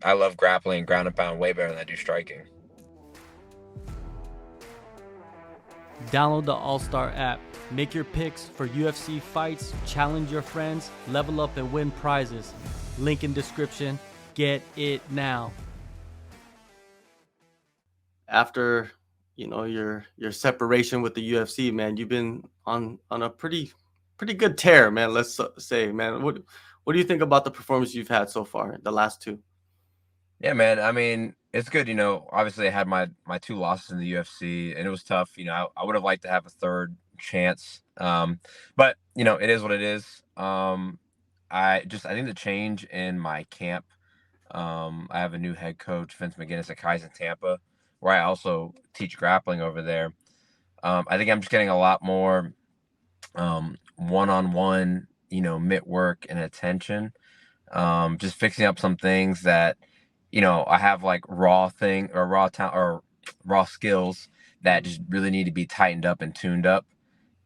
I love grappling ground and pound way better than I do striking. Download the AllStar app. Make your picks for UFC fights, challenge your friends, level up and win prizes. Link in description. Get it now. After your separation with the UFC, man, you've been on a pretty good tear, man. Let's say, man, what do you think about the performance you've had so far, the last two? Yeah, man. I mean, it's good. Obviously, I had my two losses in the UFC, and it was tough. I would have liked to have a third chance, but it is what it is. I think the change in my camp. I have a new head coach, Vince McGinnis at Kaizen Tampa, where I also teach grappling over there. I think I'm just getting a lot more one-on-one, mitt work and attention. Just fixing up some things that, I have like raw thing or raw talent or raw skills that just really need to be tightened up and tuned up.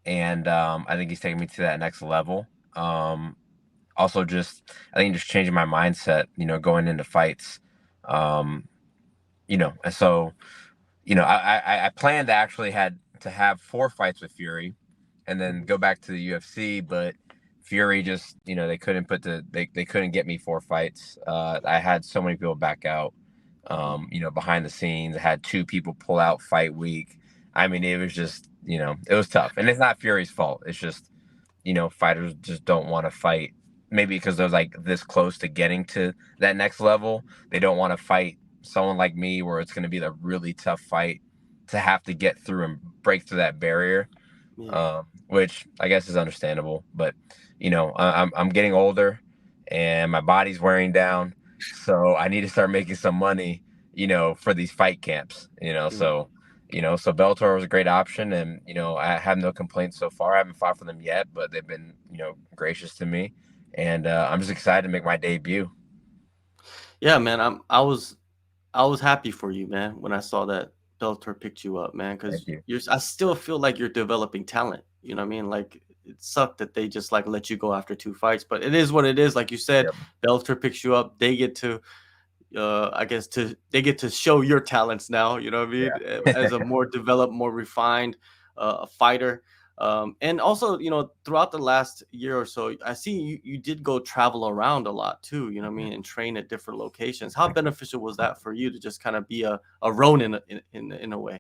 And I think he's taking me to that next level. Also, I think just changing my mindset, going into fights. And so, I planned to actually had to have 4 fights with Fury and then go back to the UFC, but Fury just, they couldn't they couldn't get me 4 fights. I had so many people back out, behind the scenes. I had 2 people pull out fight week. I mean, it was just, it was tough. And it's not Fury's fault. It's just, fighters just don't want to fight. Maybe because they're like this close to getting to that next level. They don't want to fight someone like me where it's going to be the really tough fight to have to get through and break through that barrier. Yeah. Which I guess is understandable. But I'm getting older, and my body's wearing down, so I need to start making some money, for these fight camps. So Bellator was a great option, and I have no complaints so far. I haven't fought for them yet, but they've been gracious to me, and I'm just excited to make my debut. Yeah, man. I was happy for you, man, when I saw that Bellator picked you up, man, Thank because you. I still feel like you're developing talent. You know what I mean? Like it sucked that they just like let you go after 2 fights, but it is what it is. Like you said, Yep. Bellator picks you up. They get to, I guess, they get to show your talents now. You know what I mean? As a more developed, more refined fighter. And also, throughout the last year or so, I see you did go travel around a lot too, you know what I mean, and train at different locations. How beneficial was that for you to just kind of be a Ronin in a way?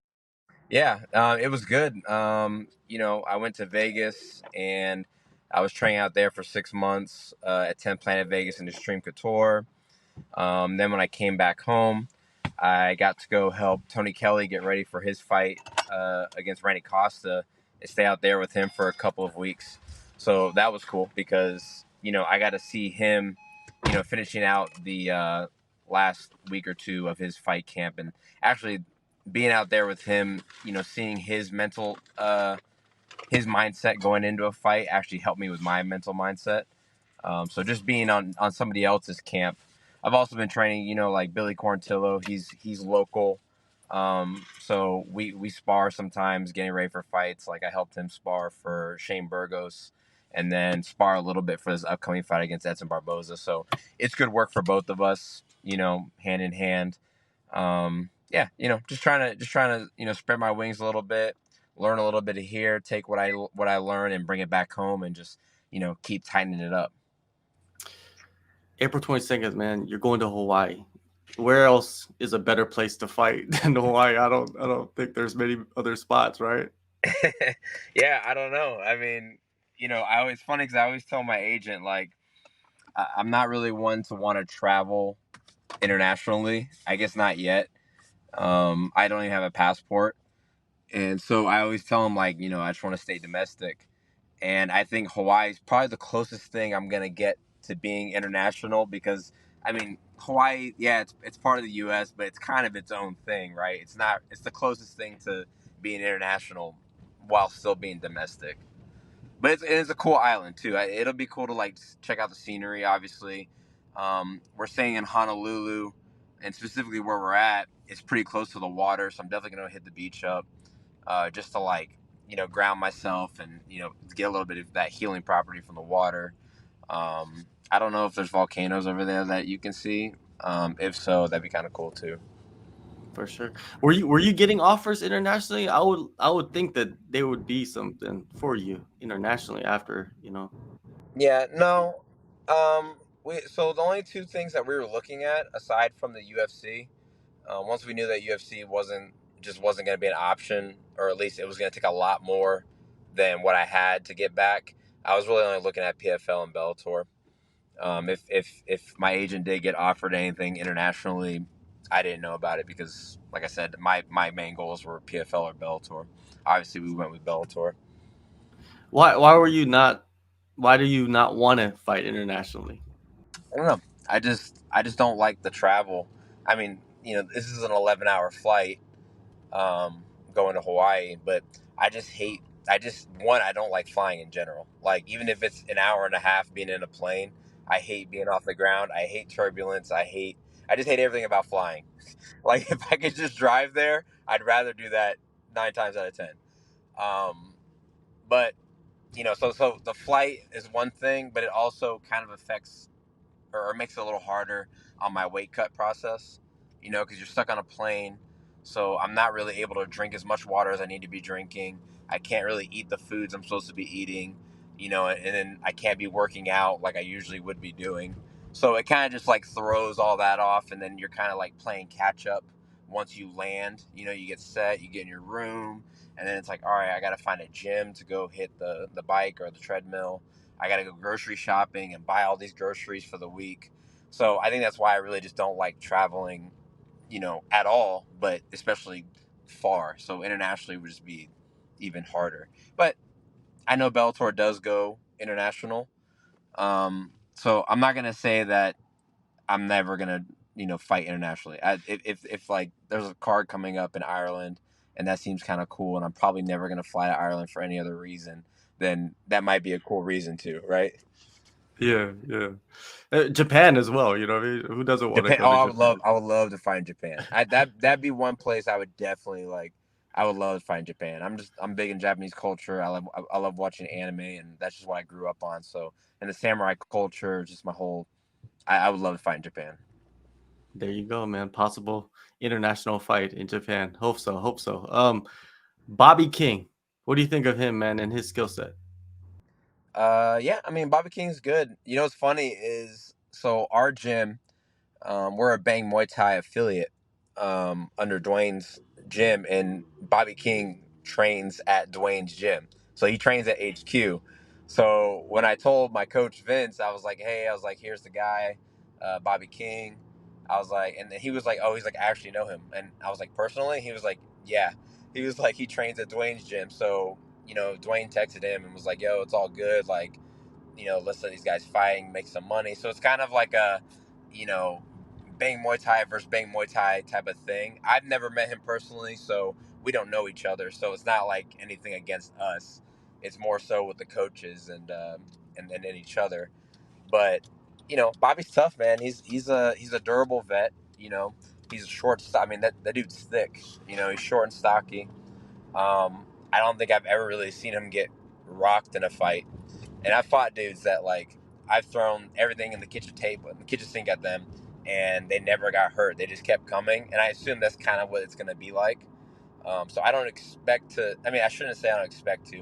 Yeah, it was good. I went to Vegas and I was training out there for 6 months at 10 Planet Vegas in Extreme Couture. Then when I came back home, I got to go help Tony Kelly get ready for his fight against Randy Costa and stay out there with him for a couple of weeks. So that was cool because, I got to see him, finishing out the last week or two of his fight camp and actually being out there with him, seeing his his mindset going into a fight actually helped me with my mental mindset. So just being on somebody else's camp. I've also been training, like Billy Quarantillo. He's local. So we spar sometimes getting ready for fights. Like I helped him spar for Shane Burgos and then spar a little bit for this upcoming fight against Edson Barboza. So it's good work for both of us, hand in hand. Yeah, just trying to, spread my wings a little bit, learn a little bit of here, take what I learn and bring it back home and just, keep tightening it up. April 22nd, man, you're going to Hawaii. Where else is a better place to fight than Hawaii? I don't think there's many other spots, right? Yeah, I don't know. I mean, it's funny because I always tell my agent, like, I'm not really one to want to travel internationally. I guess not yet. I don't even have a passport. And so I always tell him, like, I just want to stay domestic. And I think Hawaii is probably the closest thing I'm going to get to being international because, I mean, Hawaii, yeah, it's part of the U.S., but it's kind of its own thing, right? It's the closest thing to being international while still being domestic. But it is a cool island too. It'll be cool to like check out the scenery. Obviously, we're staying in Honolulu, and specifically where we're at, it's pretty close to the water. So I'm definitely gonna hit the beach up, just to like ground myself and get a little bit of that healing property from the water. I don't know if there's volcanoes over there that you can see, If so, that'd be kind of cool too. For sure. Were you getting offers internationally? I would think that there would be something for you internationally after. Yeah, no. So the only two things that we were looking at aside from the UFC, once we knew that UFC wasn't going to be an option, or at least it was going to take a lot more than what I had to get back. I was really only looking at PFL and Bellator. If my agent did get offered anything internationally, I didn't know about it because, like I said, my main goals were PFL or Bellator. Obviously, we went with Bellator. Why do you not want to fight internationally? I don't know. I just don't like the travel. I mean, this is an 11-hour flight, going to Hawaii, but I just hate. I don't like flying in general. Like, even if it's an hour and a half being in a plane, I hate being off the ground. I hate turbulence. I just hate everything about flying. Like, if I could just drive there, I'd rather do that 9 times out of 10. Um, but so the flight is one thing, but it also kind of affects, or makes it a little harder on my weight cut process, because you're stuck on a plane. So I'm not really able to drink as much water as I need to be drinking. I can't really eat the foods I'm supposed to be eating, and then I can't be working out like I usually would be doing. So it kind of just like throws all that off, and then you're kind of like playing catch up once you land. You get set, you get in your room, and then it's like, all right, I got to find a gym to go hit the bike or the treadmill. I got to go grocery shopping and buy all these groceries for the week. So I think that's why I really just don't like traveling, at all, but especially far. So internationally would just be even harder. But I know Bellator does go international. So I'm not going to say that I'm never going to, fight internationally. If like there's a card coming up in Ireland and that seems kind of cool and I'm probably never going to fly to Ireland for any other reason, then that might be a cool reason too, right? Yeah, yeah. Japan as well, you know what I mean? Who doesn't want to Japan. go Oh, to I would love. Japan? I would love to find Japan. That'd be one place I would definitely like. I would love to find Japan. I'm big in Japanese culture. I love watching anime, and that's just what I grew up on. So, and the samurai culture, just my whole. I would love to find Japan. There you go, man. Possible international fight in Japan. Hope so. Hope so. Bobby King. What do you think of him, man, and his skill set? Yeah. I mean, Bobby King's good. What's funny is, so our gym, we're a Bang Muay Thai affiliate, under Dwayne's gym, and Bobby King trains at Dwayne's gym. So he trains at HQ. So when I told my coach Vince, I was like, "Hey, here's the guy, Bobby King." I was like, and he was like, "Oh, he's like, I actually know him." And I was like, "Personally?" He was like, "Yeah." He was like, he trains at Dwayne's gym. So Dwayne texted him and was like, "Yo, it's all good. Like, let's let these guys fight and make some money." So it's kind of like a, you know, Bang Muay Thai versus Bang Muay Thai type of thing. I've never met him personally, so we don't know each other. So it's not like anything against us. It's more so with the coaches and each other. But Bobby's tough, man. He's a durable vet. He's a short. I mean, that dude's thick. He's short and stocky. I don't think I've ever really seen him get rocked in a fight. And I fought dudes that, like, I've thrown everything in the kitchen table, in the kitchen sink at them, and they never got hurt. They just kept coming, and I assume that's kind of what it's going to be like. So I don't expect to. I mean, I shouldn't say I don't expect to.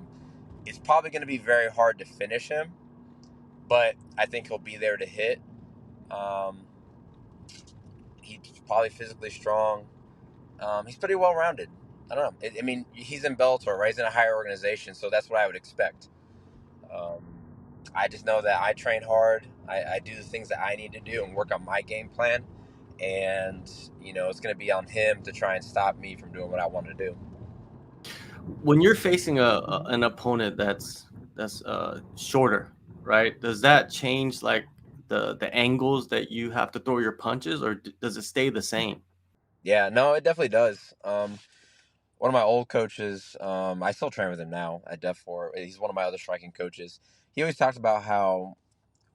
It's probably going to be very hard to finish him, but I think he'll be there to hit. Um, he's probably physically strong. He's pretty well rounded. I don't know. I mean, he's in Bellator, right? He's in a higher organization, so that's what I would expect. Um, I just know that I train hard. I do the things that I need to do and work on my game plan. And, it's going to be on him to try and stop me from doing what I want to do. When you're facing an opponent that's shorter, right? Does that change like the angles that you have to throw your punches, or does it stay the same? Yeah, no, it definitely does. One of my old coaches, I still train with him now at Def 4. He's one of my other striking coaches. He always talks about how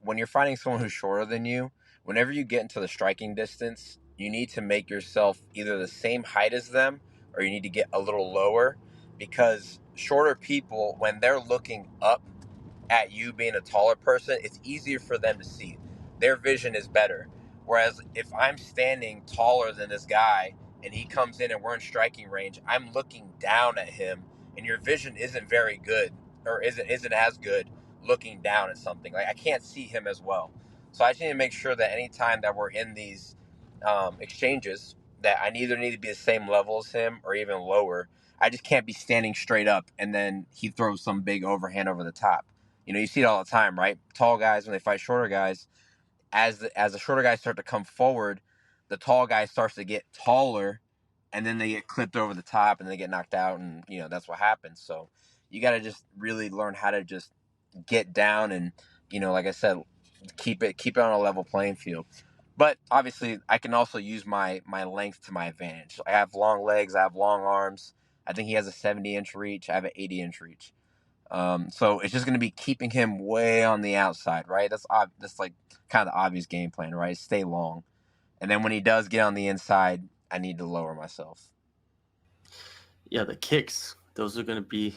when you're fighting someone who's shorter than you, whenever you get into the striking distance, you need to make yourself either the same height as them or you need to get a little lower, because shorter people, when they're looking up at you being a taller person, it's easier for them to see. Their vision is better. Whereas if I'm standing taller than this guy and he comes in and we're in striking range, I'm looking down at him, and your vision isn't very good, or isn't as good looking down at something. Like I can't see him as well. So I just need to make sure that anytime that we're in these exchanges, that I either need to be the same level as him or even lower. I just can't be standing straight up and then he throws some big overhand over the top. You know, you see it all the time, right? Tall guys when they fight shorter guys, as the shorter guys start to come forward, the tall guy starts to get taller, and then they get clipped over the top and they get knocked out, and that's what happens. So you got to just really learn how to just get down and like I said, keep it on a level playing field. But obviously, I can also use my length to my advantage. I have long legs, I have long arms. I think he has a 70-inch reach. I have an 80-inch reach. So it's just going to be keeping him way on the outside, right? That's like kind of the obvious game plan, right? Stay long, and then when he does get on the inside, I need to lower myself. Yeah, the kicks, those are going to be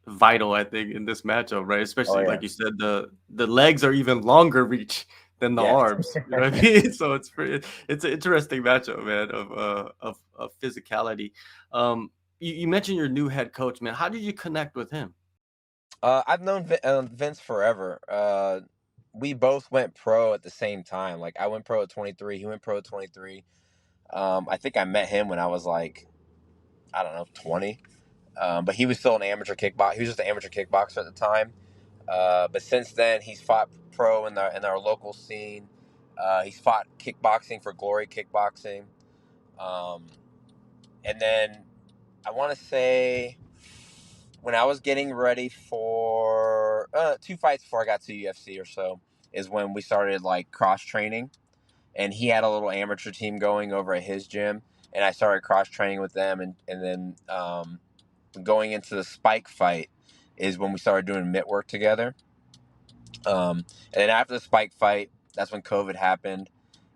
vital, I think, in this matchup, right? Oh Especially yeah, like you said, the legs are even longer reach than the yeah, arms. You know what I mean? So it's an interesting matchup, man, of physicality. You mentioned your new head coach, man. How did you connect with him? I've known Vince forever. We both went pro at the same time. Like I went pro at 23, he went pro at 23. I think I met him when I was like, I don't know, 20. But he was still an amateur kickbox. He was just an amateur kickboxer at the time. But since then, he's fought pro in our local scene. He's fought kickboxing for Glory Kickboxing. Um, and then I want to say when I was getting ready for 2 fights before I got to UFC or so is when we started like cross training, and he had a little amateur team going over at his gym, and I started cross training with them, and then going into the Spike fight is when we started doing mitt work together. And then after the Spike fight, that's when COVID happened,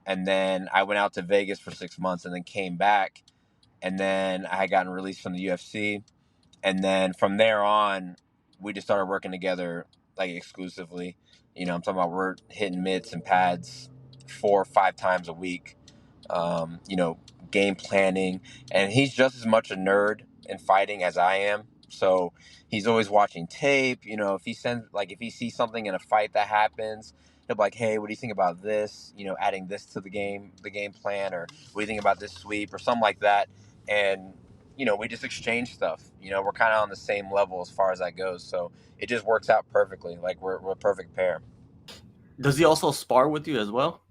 and then I went out to Vegas for 6 months, and then came back, and then I had gotten released from the UFC, and then from there on, we just started working together like exclusively. I'm talking about we're hitting mitts and pads 4 or 5 times a week. Um, you know, Game planning, and he's just as much a nerd in fighting as I am. So he's always watching tape. If he sees something in a fight that happens, he'll be like, "Hey, what do you think about this? Adding this to the game plan, or what do you think about this sweep, or something like that?" And we just exchange stuff. We're kind of on the same level as far as that goes. So it just works out perfectly. Like we're a perfect pair. Does he also spar with you as well?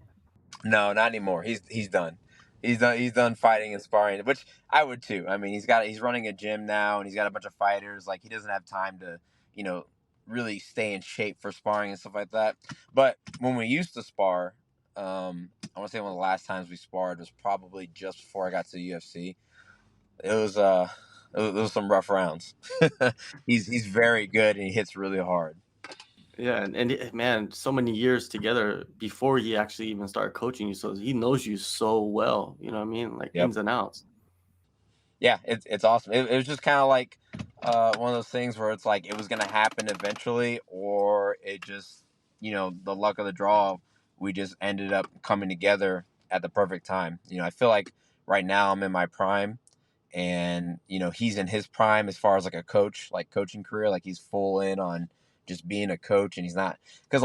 No, not anymore. He's done. He's done fighting and sparring, which I would too. I mean, he's running a gym now, and he's got a bunch of fighters. Like he doesn't have time to, you know, really stay in shape for sparring and stuff like that. But when we used to spar, I want to say one of the last times we sparred was probably just before I got to the UFC. It was some rough rounds. He's very good, and he hits really hard. Yeah, man, so many years together before he actually even started coaching you, so he knows you so well. You know what I mean, like Yep. ins and outs. Yeah, it's awesome. It was just kind of like one of those things where it's like it was gonna happen eventually, or it just the luck of the draw. We just ended up coming together at the perfect time. I feel like right now I'm in my prime, and he's in his prime as far as like a coach, like coaching career. Like he's full in on just being a coach, and he's not because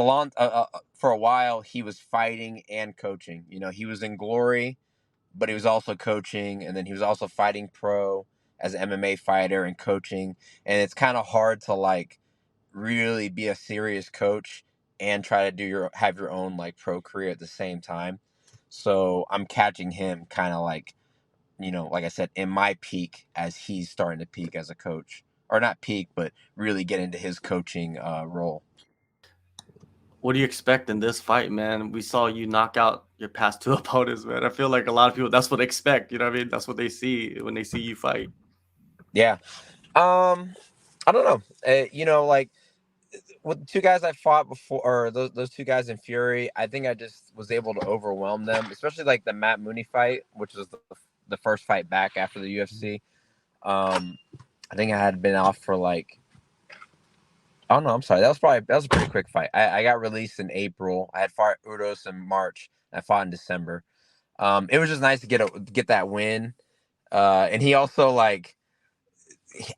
for a while he was fighting and coaching. He was in Glory, but he was also coaching, and then he was also fighting pro as an MMA fighter and coaching. And it's kind of hard to like really be a serious coach and try to have your own like pro career at the same time. So I'm catching him kind of like like I said, in my peak as he's starting to peak as a coach, or not peak, but really get into his coaching role. What do you expect in this fight, man? We saw you knock out your past two opponents, man. I feel like a lot of people that's what they expect. You know what I mean? That's what they see when they see you fight. Yeah. I don't know. Like with the two guys I fought before, or those two guys in Fury, I think I just was able to overwhelm them, especially like the Matt Mooney fight, which was the first fight back after the UFC. Um, I think I had been off for like, oh no, I'm sorry, that was a pretty quick fight. I got released in April. I had fought Udos in March. I fought in December. It was just nice to get that win. And he also like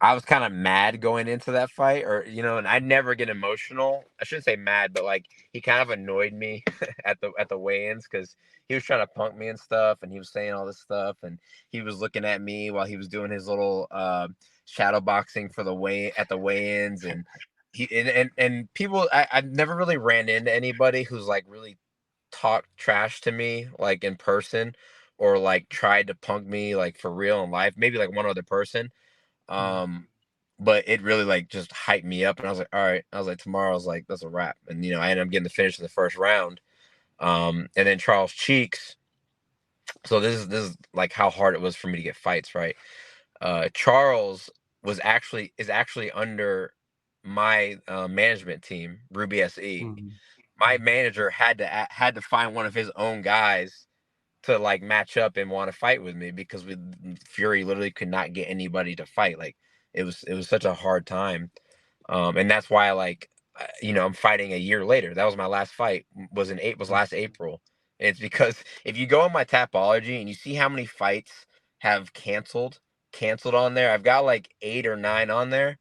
I was kind of mad going into that fight, or and I never get emotional. I shouldn't say mad, but like he kind of annoyed me at the weigh-ins because he was trying to punk me and stuff, and he was saying all this stuff, and he was looking at me while he was doing his little shadow boxing for the weigh-ins, and and people. I've never really ran into anybody who's like really talked trash to me like in person, or like tried to punk me like for real in life. Maybe like one other person. Um, but it really like just hyped me up, and I was like, all right. I was like, tomorrow, I was like, that's a wrap. And I ended up getting the finish in the first round. And then Charles Cheeks. So this is like how hard it was for me to get fights, right? Charles is actually under my management team, Ruby SE. My manager had to find one of his own guys to like match up and want to fight with me because Fury literally could not get anybody to fight. Like it was such a hard time. And that's why like I'm fighting a year later. That was my last fight was last April. And it's because if you go on my Tapology and you see how many fights have canceled on there, I've got like 8 or 9 on there,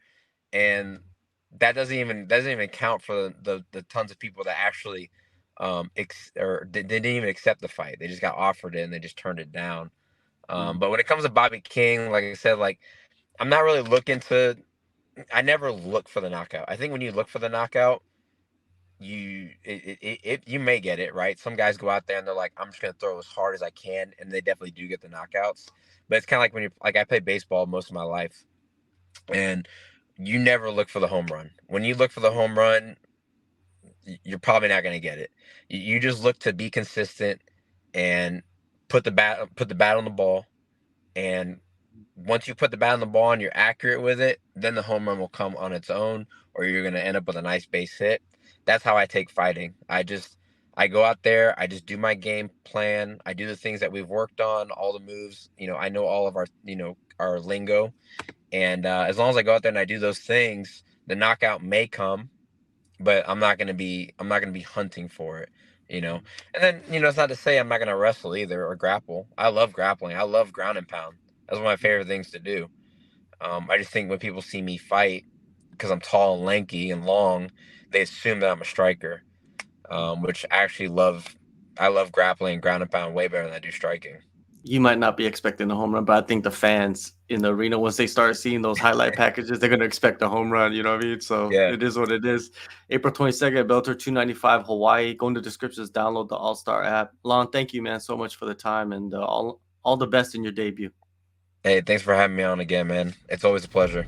and that doesn't even count for the tons of people that actually or they didn't even accept the fight. They just got offered it and they just turned it down. But when it comes to Bobby King, like I said, like I'm not really looking to. I never look for the knockout. I think when you look for the knockout, you may get it, right. Some guys go out there and they're like, I'm just gonna throw as hard as I can, and they definitely do get the knockouts. But it's kind of like when you like I played baseball most of my life, and you never look for the home run. When you look for the home run, you're probably not going to get it. You just look to be consistent and put the bat on the ball. And once you put the bat on the ball and you're accurate with it, then the home run will come on its own, or you're going to end up with a nice base hit. That's how I take fighting. I go out there, I just do my game plan. I do the things that we've worked on, all the moves. I know all of our lingo. And as long as I go out there and I do those things, the knockout may come, but I'm not gonna be hunting for it, you know. And then it's not to say I'm not gonna wrestle either or grapple. I love grappling. I love ground and pound. That's one of my favorite things to do. I just think when people see me fight, because I'm tall and lanky and long, they assume that I'm a striker, which I actually love. I love grappling and ground and pound way better than I do striking. You might not be expecting a home run, but I think the fans in the arena, once they start seeing those highlight packages, they're going to expect a home run. You know what I mean? So Yeah. it is what it is. April 22nd, Bellator 295, Hawaii. Go in the descriptions, download the AllStar app. Lon, thank you, man, so much for the time, and all the best in your debut. Hey, thanks for having me on again, man. It's always a pleasure.